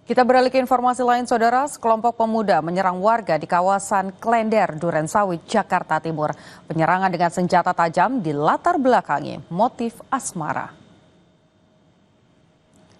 Kita beralih ke informasi lain, Saudara. Sekelompok pemuda menyerang warga di kawasan Klender, Durensawit, Jakarta Timur. Penyerangan dengan senjata tajam dilatar belakangi motif asmara.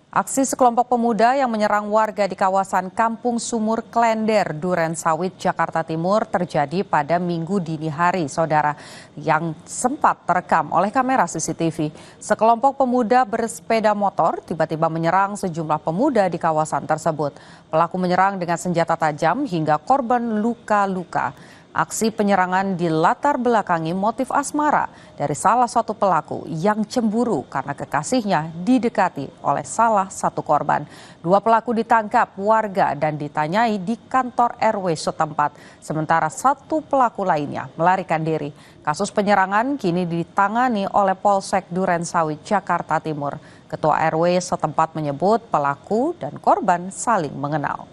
Aksi sekelompok pemuda yang menyerang warga di kawasan Kampung Sumur Klender, Durensawit, Jakarta Timur terjadi pada Minggu dini hari, Saudara, yang sempat terekam oleh kamera CCTV. Sekelompok pemuda bersepeda motor tiba-tiba menyerang sejumlah pemuda di kawasan tersebut. Pelaku menyerang dengan senjata tajam hingga korban luka-luka. Aksi penyerangan dilatar belakangi motif asmara dari salah satu pelaku yang cemburu karena kekasihnya didekati oleh salah satu korban. Dua pelaku ditangkap warga dan ditanyai di kantor RW setempat. Sementara satu pelaku lainnya melarikan diri. Kasus penyerangan kini ditangani oleh Polsek Durensawit, Jakarta Timur. Ketua RW setempat menyebut pelaku dan korban saling mengenal.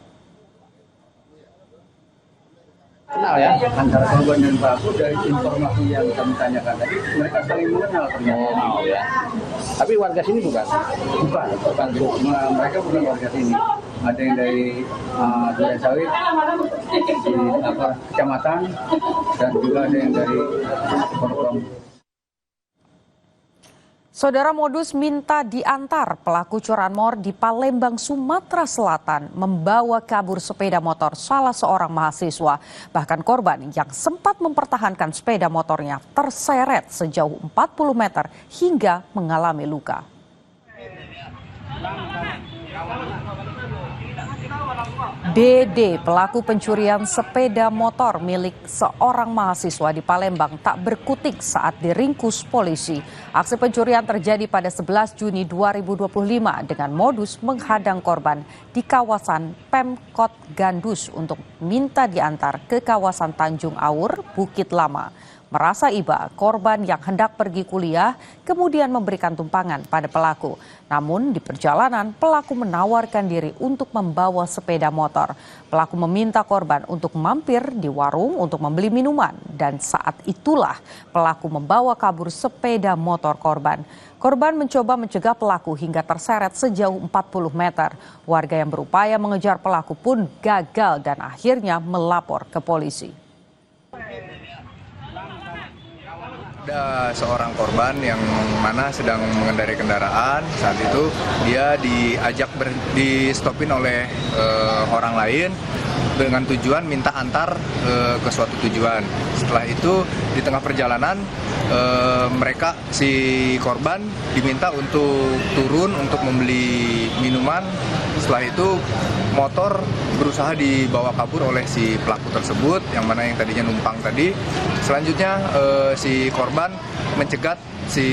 Kenal ya, antara korban dan pelaku dari informasi yang kami tanyakan tadi, mereka saling mengenal ternyata. Ya. Tapi warga sini bukan? Bukan. Mereka bukan warga sini. Ada yang dari Durensawit, kecamatan, dan juga ada yang dari Porong. Saudara, modus minta diantar pelaku curanmor di Palembang, Sumatera Selatan membawa kabur sepeda motor salah seorang mahasiswa. Bahkan korban yang sempat mempertahankan sepeda motornya terseret sejauh 40 meter hingga mengalami luka. DD, pelaku pencurian sepeda motor milik seorang mahasiswa di Palembang, tak berkutik saat diringkus polisi. Aksi pencurian terjadi pada 11 Juni 2025 dengan modus menghadang korban di kawasan Pemkot Gandus untuk minta diantar ke kawasan Tanjung Aur, Bukit Lama. Merasa iba, korban yang hendak pergi kuliah kemudian memberikan tumpangan pada pelaku. Namun di perjalanan pelaku menawarkan diri untuk membawa sepeda motor. Pelaku meminta korban untuk mampir di warung untuk membeli minuman. Dan saat itulah pelaku membawa kabur sepeda motor korban. Korban mencoba mencegah pelaku hingga terseret sejauh 40 meter. Warga yang berupaya mengejar pelaku pun gagal dan akhirnya melapor ke polisi. Ada seorang korban yang mana sedang mengendarai kendaraan. Saat itu dia diajak di-stopin oleh orang lain dengan tujuan minta antar ke suatu tujuan. Setelah itu di tengah perjalanan si korban diminta untuk turun untuk membeli minuman. Setelah itu motor berusaha dibawa kabur oleh si pelaku tersebut, yang mana yang tadinya numpang tadi. Selanjutnya si korban mencegat si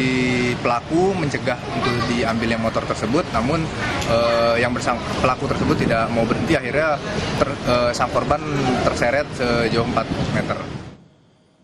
pelaku, mencegah untuk diambilnya motor tersebut, namun pelaku tersebut tidak mau berhenti. Akhirnya sang korban terseret sejauh 4 meter.